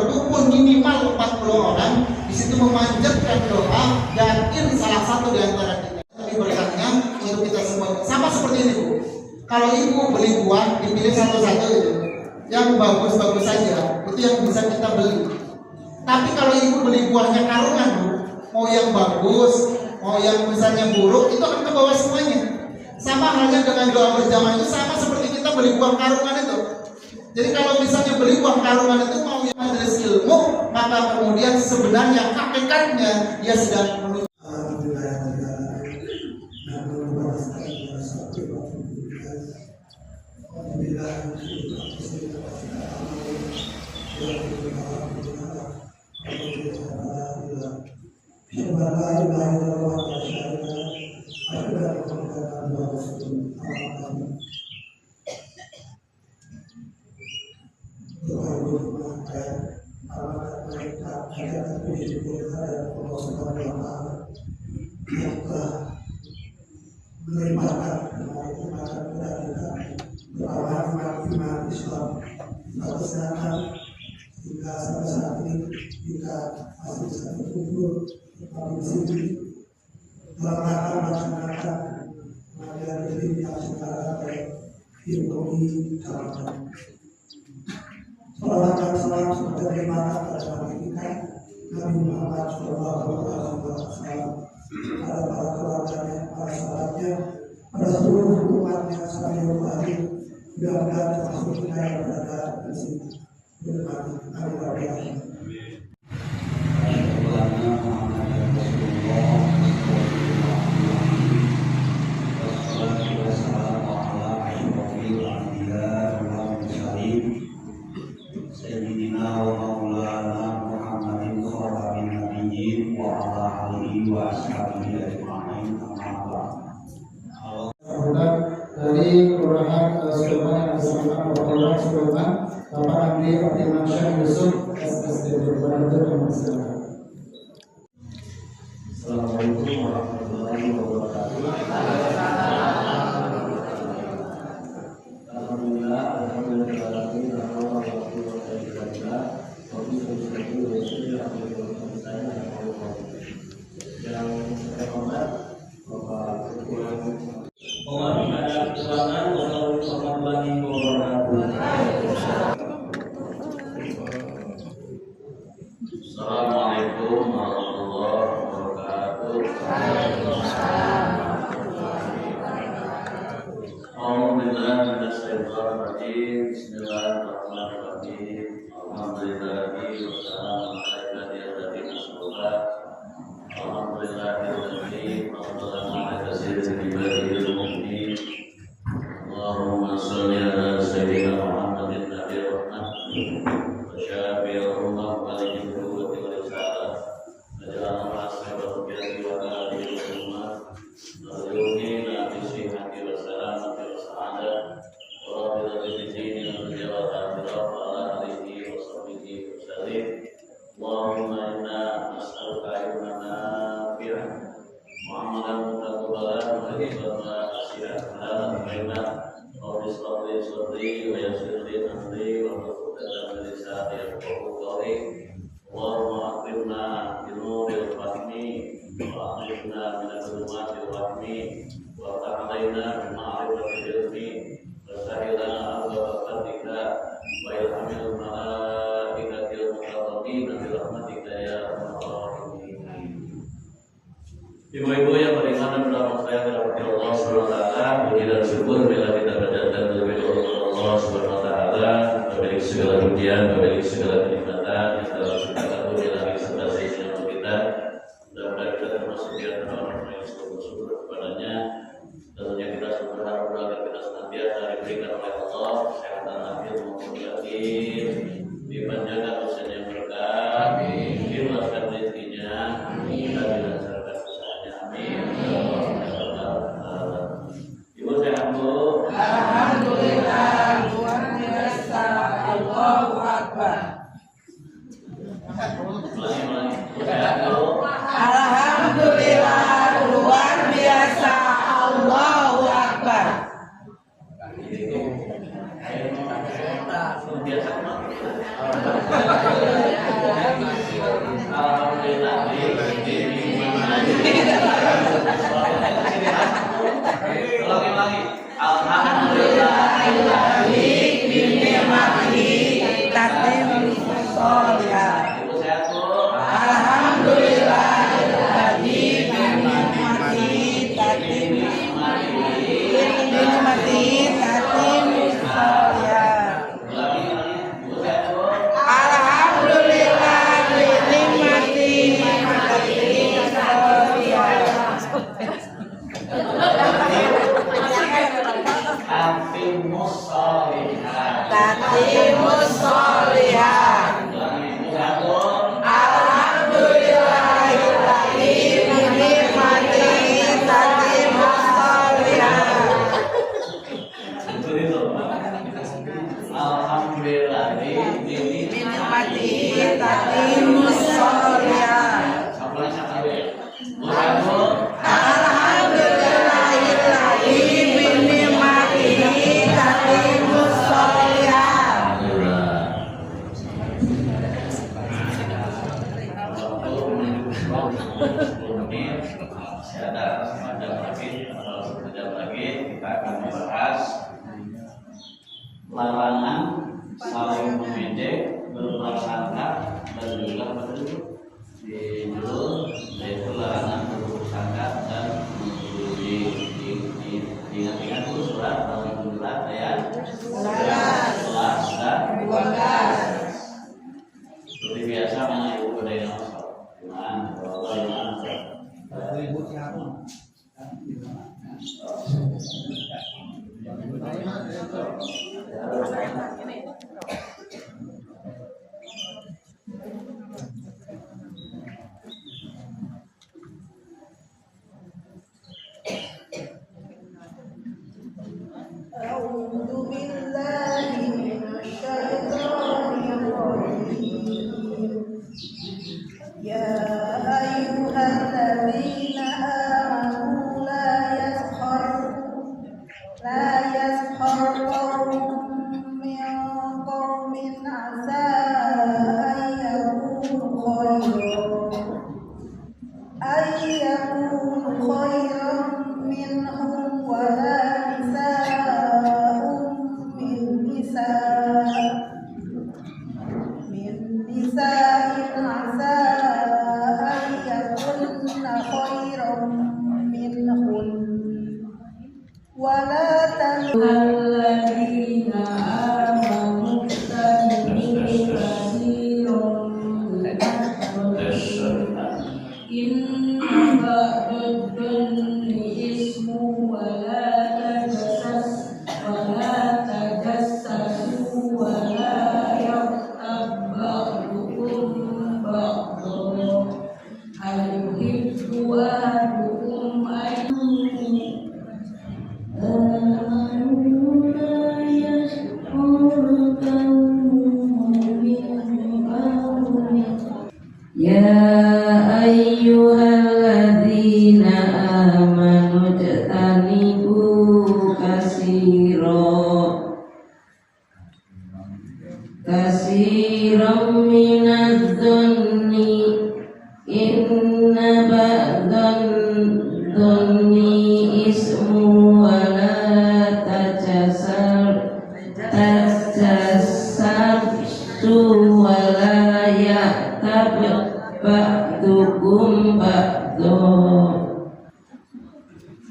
berkumpul minimal 40 orang, di situ memanjatkan doa, yakin salah satu di antara kita lebih berkahnya untuk kita semua. Sama seperti ini Bu. Kalau ibu beli buah, dipilih satu-satu itu, yang bagus-bagus saja, itu yang bisa kita beli. Tapi kalau ibu beli buahnya karungan Bu, mau yang bagus, mau yang misalnya buruk, itu akan ke bawah semuanya. Sama halnya dengan doa berjamaah itu sama seperti kita beli buah karungan itu. Jadi kalau misalnya beli buah karungan itu mau yang majelis ilmu, maka kemudian sebenarnya hakikatnya dia sedang menuju. Dari Kelurahan Sulaiman Asrama Kelurahan Sulaiman, Bapak Andi Abdimansyah Yusuf SSD Assalamualaikum warahmatullahi wabarakatuh. Alhamdulillah, yang saya hormat Bapak Ketua Assalamualaikum warahmatullahi wabarakatuh. Bismillahirrahmanirrahim. Alhamdulillahi wassalamu ala rasulillah. Alhamdulillahi ala katsirin min ibadil mu'minin. Allahumma shalli ala sayyidina Muhammadin nabiyyi rahmah wa syafi'il ummah wa malikil nubuwwati wal risalah. Naj'alna ma'as-sahabati wa alihi wa ummah. Narjuna bi sihhati wa salamati wa sa'adah. Wa bi dini wa jawab ala alihi wa sahbihi wa sallim. Allahumma inna nas'aluka ilman nafi'an wa 'amalan mutaqabbalan wa hibatan hasilan wa Rabbi sholli sholli wa yassir li amri wa hlul min lisani yafqahu qawli. Allahumma akrimna bi nuril fahmi wa akrimna min al-dhulumatil wahmi wa ta'alaina bi ma'rifatil ilmi wa sahilana abwaaba fadlika wa ilhamil malaikatil muqarrabin bi rahmatika ya arhamar rahimin. Ibu-ibu yang beriman dan berdoa saya kepada Allah Subhanahu wa taala, puji dan syukur bila kita berdatang lebih dulu kepada Allah Subhanahu wa taala, memiliki segala pujian, memiliki segala kenikmatan yang telah kita kabul di langit serta seisinya kita. Mudah-mudahan kita termasuk di antara orang-orang yang bersyukur kepadanya. Tentunya kita berharap agar kita senantiasa diberikan oleh Allah kesehatan lahir maupun batin, dipanjangkan usianya yang berkah, diluaskan rezekinya, dan dilancarkan usahanya. Amin. Ibu sehat Bu? Alhamdulillah, luar biasa. Allahu Akbar. Alhamdulillah, luar biasa. Allahu Akbar. Biasa Ulangi. Alhamdulillahilladzi bi ni'matihi tatimmu sholihat. Ibu sehat Bu. Alhamdulillahilladzi bi ni'matihi tatimmu sholihat. Ulangi. Ibu sehat Bu. Alhamdulillah bi ni'matihi tatimmu sholihat. Tatimmus sholihat. Tatimmus sholihat. Ulangi. Ibu sehat Bu. Alhamdulillahilladzi bi ni'matihi tatimmu sholihat. Itu. Alhamdulillah Bi ni'matihi tatimmu sholihat. Sampai sampai. Bu sehat Bu. Alhamdulillahilladzi bi ni'matihi tatimmu sholihat. Sekejap lagi kita akan membahas larangan saling mengejek, berprasangka dan juga berduduk di judul yaitu larangan berprasangka dan diingat-ingat dulu surat Al-Hujurat ayat 11 dan 12. Seperti biasa mana ibu pada yang masuk iman, bapak iman, أعوذ بالله من الشيطان الرجيم يا أيها الذين آمنوا لا يسخر قوم من قوم عسى أن يكونوا خيرا منهم ولا نساء من نساء عسى أن يكن خيرا منهن ولا الذين آمنوا اجتنبوا كثيرا إن بعد الظن إثم ولا تجسسوا ولا يغتب بعضكم بعضا أيحب أحدكم أن Ya ayyuhalladzina amanu ijtanibu kasiran minadh-dhanni inna ba'dadh-dhanni ismu wa la tajassasu wa la ya'tab ba'dukum ba'dha.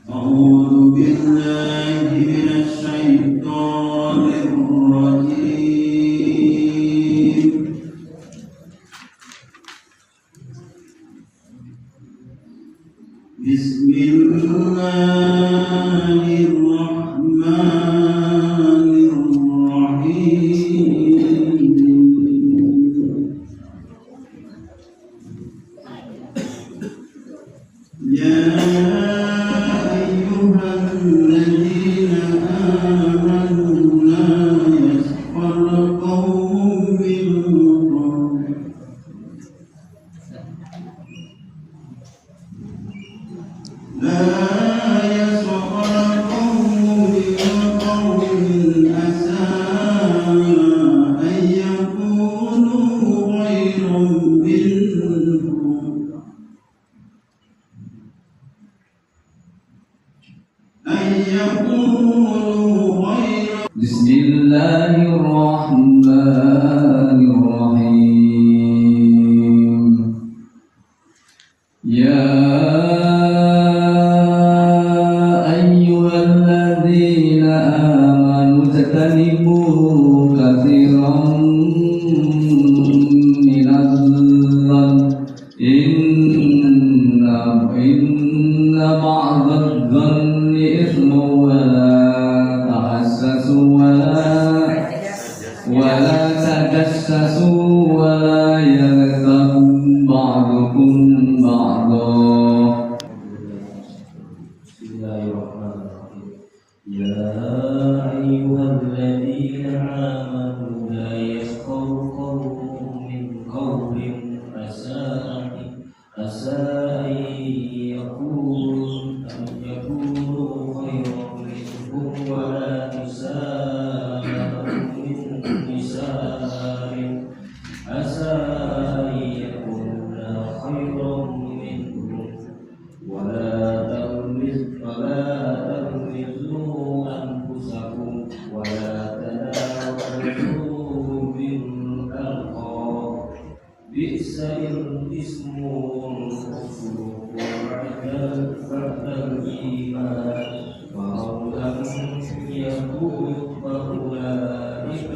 أعوذ بالله من الشيطان الرجيم بسم الله الرحمن الرحيم يا أيها الذين آمنوا لا يسخر قوم من قوم لا يغتب بعضكم بعضا. Bismillahirrahmanirrahim. Ya ayyuhalladzina amanu la yaskhar qawmun min qawmin asa an yakunu khayran minhum wa la nisa'un min nisa'in asa an yakunna khayran minhum ولا تلمزوا أنفسكم ولا تنابزوا بالألقاب بئس الاسم الفسوق بعد الإيمان ومن لم يتوب فأولئك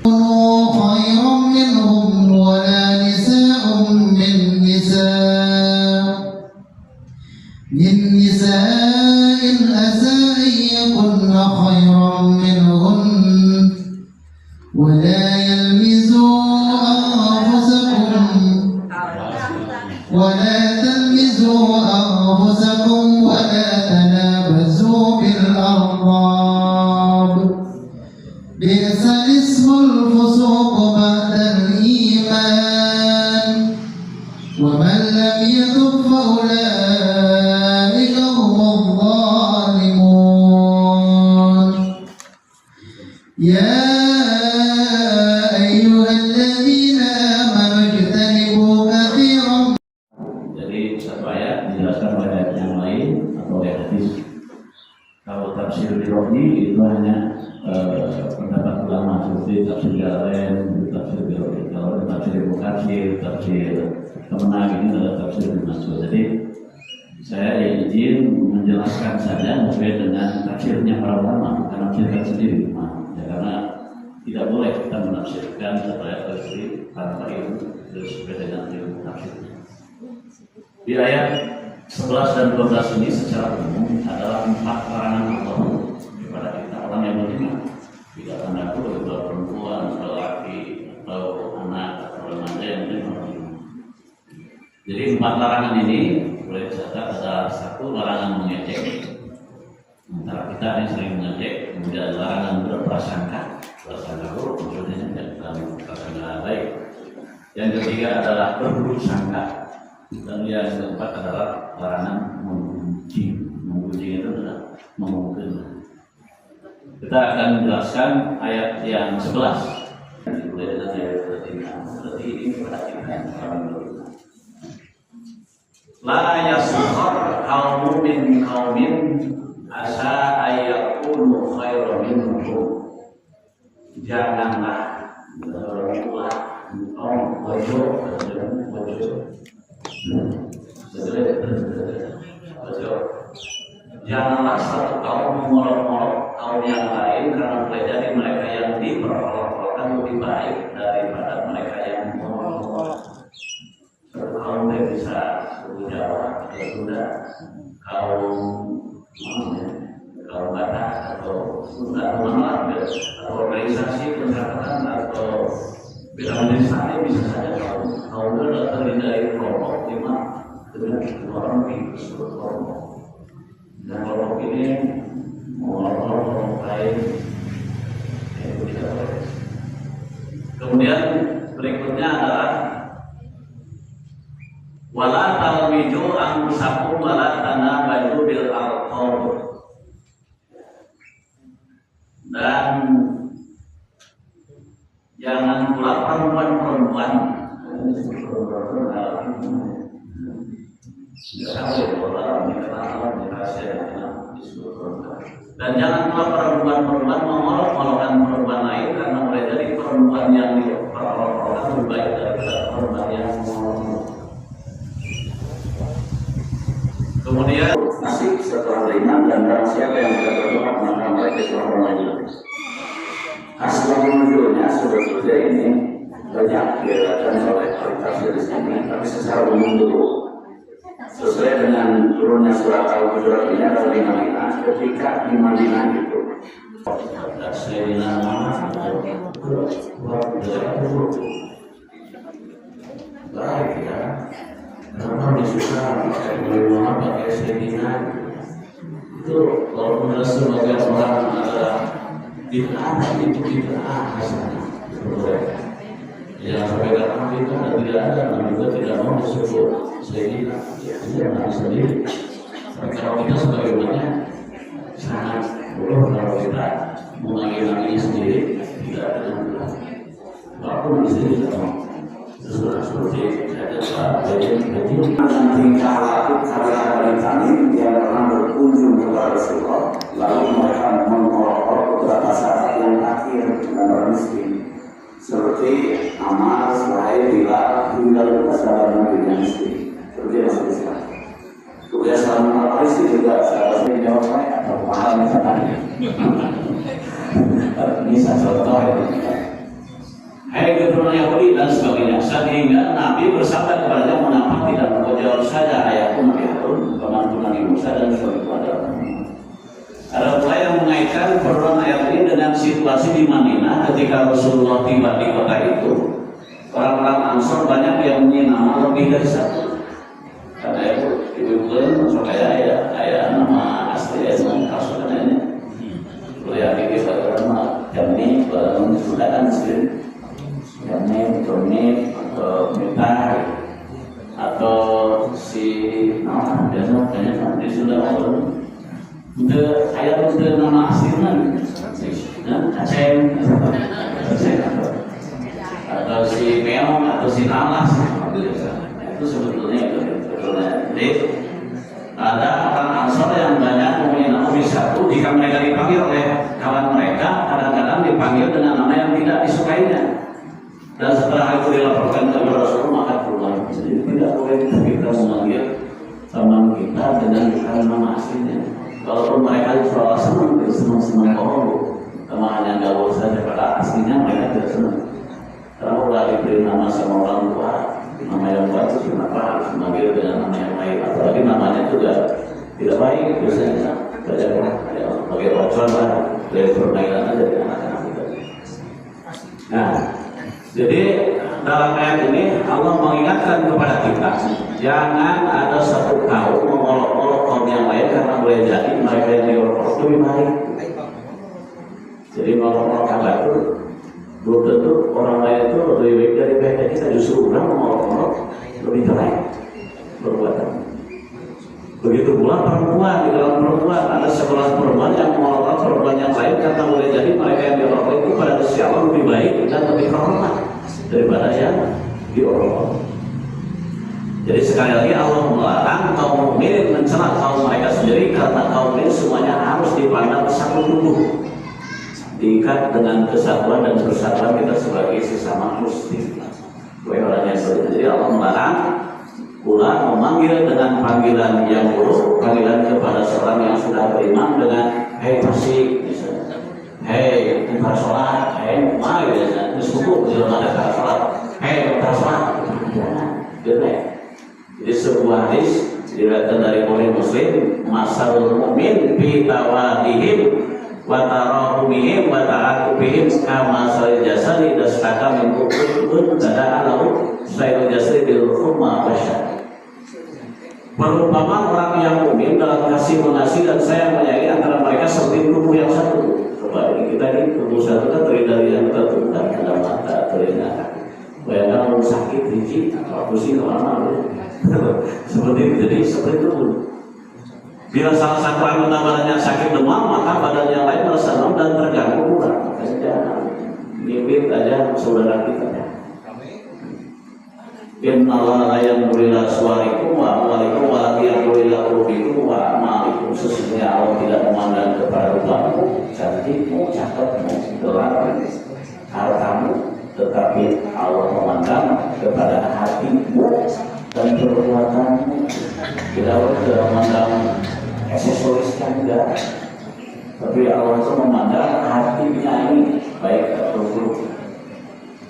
هم خيرا منهم ولا نساء من نساء أسى أن يكن خيرا منهن ولا يلمزوا أنفسكم ولا تنابزوا بالألقاب بئس الاسم الفسوق بعد الإيمان ومن لم يتب فأولئك هم الظالمون يا أيها الذين آمنوا اجتنبوا كثيرا. Jadi satu ayat dijelaskan pada ayat yang lain atau ayat hadis. Kalau tafsir Birrohni itu hanya pendapat ulama seperti tafsir Jalalain, tafsir Birrohni. Kalau tafsir Ibnu Katsir, tafsir Kemenang ini adalah tafsir Ibnu Mas'ud. Jadi saya izin menjelaskan saja sesuai dengan tafsirnya para ulama, bukan tafsirkan sendiri. Ya, karena tidak boleh kita menafsirkan satu ayat dari tanpa ilmu sesuai dengan ilmu tafsirnya. Di ayat 11 dan 12 ini secara umum adalah 4 larangan Allah kepada kita orang yang beriman. Tidak anakku, tidak perempuan, lelaki, atau anak, atau remaja yang beriman. Jadi 4 larangan ini boleh dicatat ada 1 larangan mengejek. Antara kita yang sering mengejek, kemudian ada larangan berprasangka buruk, maksudnya dalam prasangka baik. Yang ketiga adalah berburuk sangka. Dan yang keempat adalah larangan memuji. Memuji itu adalah memungkir. Kita akan menjelaskan ayat yang 11. Mulai dengan ayat 36. Berarti ini perhatikan. La yaskhar qaumun min qaumin asa ayakunu khairan minhum. Janganlah janganlah satu kaum mengolok-olok kaum yang lain karena boleh jadi mereka yang diperolok-olokkan lebih baik daripada mereka yang mengolok-olok. Satu kaum yang bisa suku Jawa atau Sunda, kaum Batak atau Sunda atau mana atau organisasi pencatatan atau bidang desa ini bisa saja kaum itu terdiri dari kelompok 5 dengan orang disebut kelompok. Dan kelompok ini kelompok lain itu tidak boleh. Kemudian berikutnya adalah wala talmiju anfusakum wala tanabaju bil alqab. Dan jangan pula perempuan-perempuan dan jangan pula perempuan-perempuan mengolok-olokkan perempuan lain karena boleh jadi perempuan yang diperolok-olokkan lebih baik daripada perempuan yang mengolok-olok. Kemudian nasib setelah beriman dan barang siapa yang tidak berdoa maka mereka seorang lagi. Asal menunjuknya sudah ini banyak dikatakan oleh tafsir di sini, tapi secara umum dulu sesuai dengan turunnya surat Al-Hujurat ini adalah di Madinah. Ketika di Madinah itu Sayyidina baik ya, karena disuka pakai Sayyidina itu kalau menurut sebagian orang adalah bid'ah, itu bid'ah hasanah. Yang sampai sekarang itu tidak ada, dan juga tidak mau disebut Sayyidina, ya Nabi sendiri. Kalau kita sebagai umatnya sangat boleh kalau kita memanggil sendiri tidak ada yang walaupun di sini tidak mau seperti ada nanti karya kami yang pernah berkunjung kepada Rasulullah, lalu mereka mengolok-olok beberapa syarat yang akhir dan orang miskin seperti amal, selain, bila, hingga lupa sahabat Nabi yang miskin seperti yang saya sebutkan. Kebiasaan apa sih juga saya jawab atau paham misalkan ini saya contoh ya. Hai keturunan Yahudi dan sebagainya, sehingga Nabi bersabda kepadanya, mengapa tidak engkau jawab saja ayahku Nabi Harun, pembantu Nabi Musa dan suamiku adalah. Ada pula yang mengaitkan perubahan ayat ini dengan situasi di Madinah ketika Rasulullah tiba di kota itu. Orang-orang Ansor banyak yang punya nama lebih dari satu. Karena itu ibu-ibu masuk kayak nama asli itu kasusnya ini. Kuliah di Barat Jamni, sudah kan sendiri. Jamni, Tony, atau Mita, atau si biasa kayaknya di sudah mau. Udah ayat udah nama aslinya, Aceh, atau si Meong, atau si Nalas, itu sebetulnya itu. Jadi ada orang Ansor yang banyak mempunyai nama satu. Jika mereka dipanggil oleh kawan mereka, kadang-kadang dipanggil dengan nama yang tidak disukainya. Dan setelah itu dilaporkan kepada Rasulullah, maka keluar. Jadi tidak boleh kita memanggil teman kita dengan nama aslinya. Walaupun mereka selalu senang sama hanya gaul saja, pada aslinya mereka tidak senang. Karena udah diberi nama sama orang tua, nama yang bagus, kenapa harus memanggil dengan nama yang baik? Apalagi namanya juga tidak baik, biasanya sebagai wajar lah, dari permainan aja di anak-anak kita. Nah, jadi dalam ayat ini Allah mengingatkan kepada kita, jangan ada satu kaum mengolok-olok kaum yang lain karena boleh jadi mereka yang diolok-olok lebih baik. Jadi mengolok-olok yang lain itu belum tentu orang lain itu lebih baik dari mereka, kita justru orang mengolok-olok lebih baik perbuatan. Begitu pula perempuan, di dalam perempuan ada 11 perempuan yang mengolok-olok perempuan yang lain karena boleh jadi mereka yang diolok-olok itu pada siapa lebih baik dan lebih hormat daripada yang diolok-olok. Jadi sekali lagi Allah melarang kaum mukminin mencela kaum mereka sendiri karena kaum ini semuanya harus dipandang satu tubuh, diikat dengan kesatuan dan persatuan kita sebagai sesama muslim. Jadi Allah melarang pula memanggil dengan panggilan yang buruk, panggilan kepada seorang yang sudah beriman dengan hei fasik, misalnya, hei entar sholat, hei mari misalnya, terus buku belum ada entar sholat, hei entar sholat, jadi sebuah hadis diriwayatkan dari Bukhari Muslim, masalul mu'min fi tawadihim wa tarahumihim wa ta'atubihim kama salil jasadi dasaka min kubun dada'alahu sayyidul jasadi bil khumma wasyad. Perumpamaan orang yang mukmin dalam kasih mengasihi dan sayang menyayangi antara mereka seperti tubuh yang satu. Coba ini kita ini tubuh satu kan terdiri dari yang tertunda, ada mata, telinga. Bayangkan orang sakit, hiji, atau pusing kemana-mana. Seperti itu, jadi seperti itu. Bila salah satu anggota badannya sakit demam, maka badan yang lain merasa demam dan terganggu pula. Makanya jangan mimpi aja saudara kita. Innallaha la yanzuru ila suwarikum wa amwalikum walakin yanzuru ila qulubikum wa a'malikum. Sesungguhnya Allah tidak memandang kepada rupamu, cantikmu, cakepmu, gelarmu, hartamu, tetapi Allah memandang kepada hatimu dan perbuatanmu. Tidak memandang aksesorisnya juga, tapi Allah itu memandang hatinya ini baik atau buruk.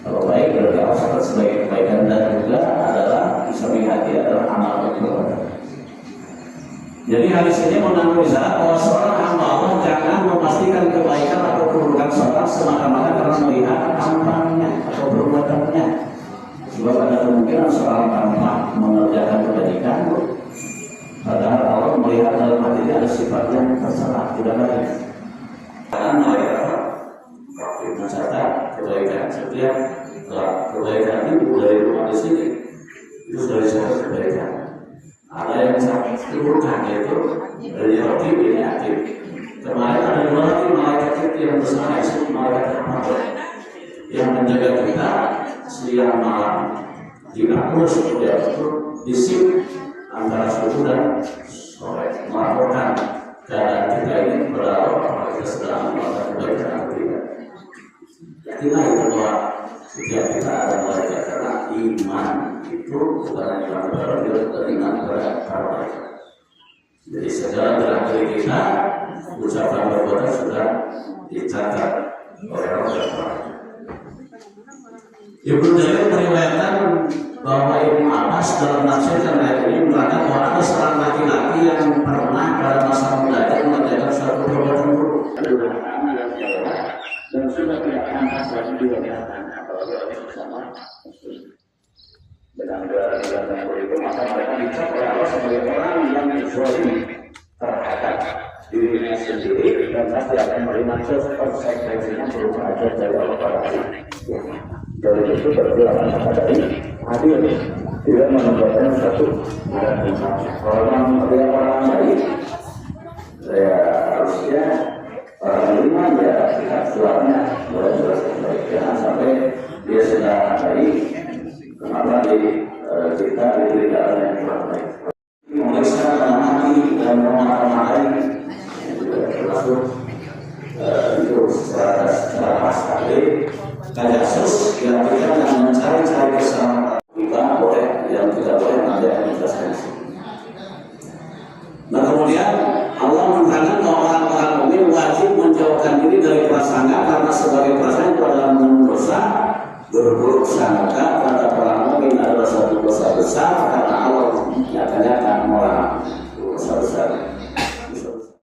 Kalau baik berarti Allah catat sebagai kebaikan, dan juga adalah bisa hati adalah amal perbuatan. Jadi hadis ini mengandung isyarat bahwa seorang hamba Allah jangan memastikan semata-mata karena melihat tampangnya atau perbuatannya. Sebab ada kemungkinan seorang tampak mengerjakan kebajikan, padahal Allah melihat dalam hatinya ada sifat yang tercela, tidak baik. Karena mereka mencatat kebaikan setiap kebaikan itu dari rumah di sini itu sudah disebut kebaikan. Ada yang keburukan yaitu dari roti ini aktif. Kemarin ada dua lagi malaikat itu yang bersama itu malaikat yang menjaga kita siang malam. Jika pun sudah disip antara subuh dan sore melaporkan keadaan kita ini berlalu apakah kita sedang melakukan kebaikan atau tidak. Itulah itu bahwa setiap kita ada malaikat karena iman itu bukan iman kepada Dia, tetapi iman kepada para malaikat. Jadi segala gerak diri kita, ucapan perbuatan sudah dicatat oleh Allah. Ibnu Jarir meriwayatkan bahwa Ibnu Abbas dalam menafsirkan ayat ini menerangkan bahwa ada seorang laki-laki yang pernah pada masa mudanya mengerjakan suatu perbuatan buruk dan sudah tidak pantas lagi dilakukan apalagi orang bersama dengan gelar-gelar yang begitu, maka mereka dicap oleh Allah sebagai orang yang zalim terhadap dirinya sendiri dan pasti akan menerima konsekuensinya berupa ajar dari Allah pada hari. Dari itu berdoa kepada adil, tidak menempatkan satu dan kalau dia orang baik, saya harusnya orang beriman ya kita suaranya boleh jelaskan baik, jangan sampai dia sudah baik, kenapa kita diberikan yang kurang baik. Memeriksa mengamati dan memahami yang juga termasuk itu secara pascali kajasus yang kita yang mencari-cari kesalahan kita boleh, yang tidak boleh nanti akan menjelaskan. Nah kemudian Allah menerangkan bahwa orang-orang mukmin wajib menjauhkan diri dari prasangka karena sebagai prasangka itu adalah mendosa. Berburuk sangka kata orang mukmin adalah suatu dosa besar karena Allah nyata-nyata